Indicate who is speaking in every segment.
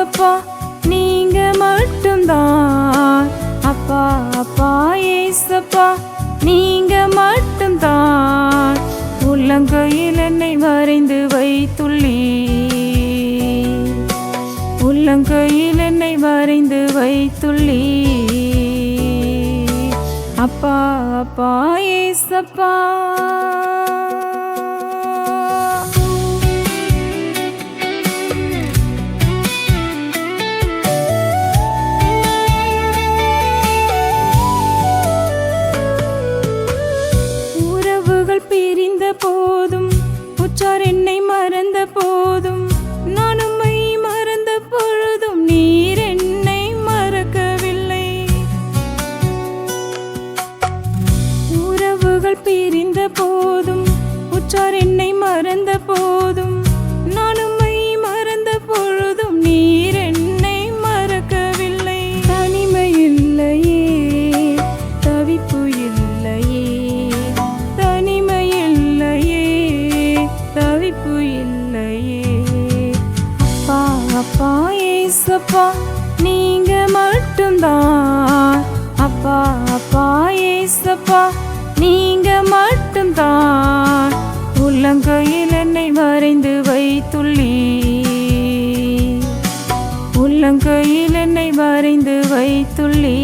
Speaker 1: ஏசப்பா நீங்க மட்டும்தான். அப்பா அப்பா ஏசப்பா நீங்க மட்டும்தான். உள்ளங்கையில் என்னை வரைந்து வைத்துள்ளீ, உள்ளங்கையில் என்னை வரைந்து வைத்துள்ளீ. அப்பா அப்பா ஏசப்பா. பிரிந்த போதும் உற்றார் என்னை மறந்த போதும் நான் உம்மை மறந்த பொழுதும் நீர் என்னை மறக்கவில்லை. உறவுகள் பிரிந்த போதும் உற்றார் என்னை மறந்த போதும் நான் உம்மை மறந்த பொழுதும் நீர் என்னை மறக்கவில்லை. தனிமை இல்லையே, தவிப்பு இல்லையே, தவிப்பு இல்லையே. அப்பா அப்பா ஏசப்பா நீங்க மட்டும்தான். அப்பா அப்பா ஏசப்பா நீங்க மட்டும்தான். உள்ளங்கையில் என்னை வரைந்து வைத்துள்ளீ, உள்ளங்கையில் என்னை வரைந்து வைத்துள்ளீ.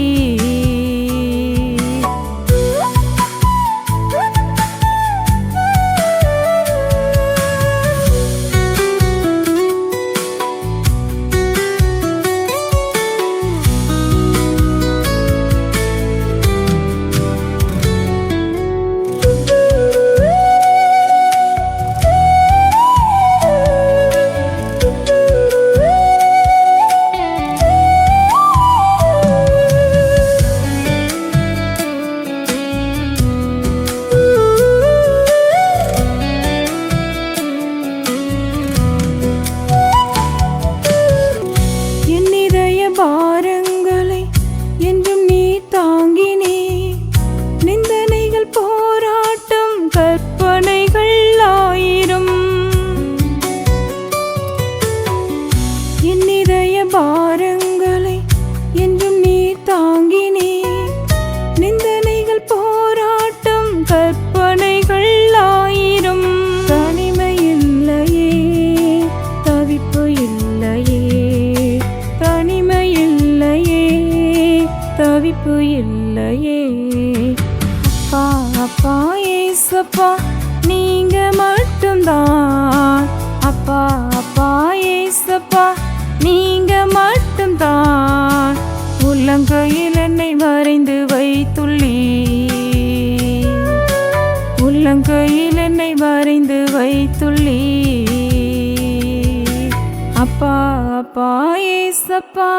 Speaker 1: பாரங்களை என்றும் நீ தாங்கினே. நிந்தனைகள் போராட்டம் கற்பனைகள் ஆயிரம். என் இதய பாரங்களை என்றும் நீ தாங்கினே. நிந்தனைகள் போராட்டம் கற்பனைகள் ஆயிரம். தனிமை இல்லையே, தவிப்பு இல்லையே, தனிமை இல்லையே, தவிப்பு இல்லையே. அப்பா அப்பா ஏசப்பா நீங்க மட்டும்தான். அப்பா அப்பா ஏசப்பா நீங்க மட்டும்தான். உள்ளங்கையில் என்னை வரைந்து வைத்துள்ளீ, உள்ளங்கையில் என்னை வரைந்து வைத்துள்ளீ. அப்பா அப்பா ஏசப்பா.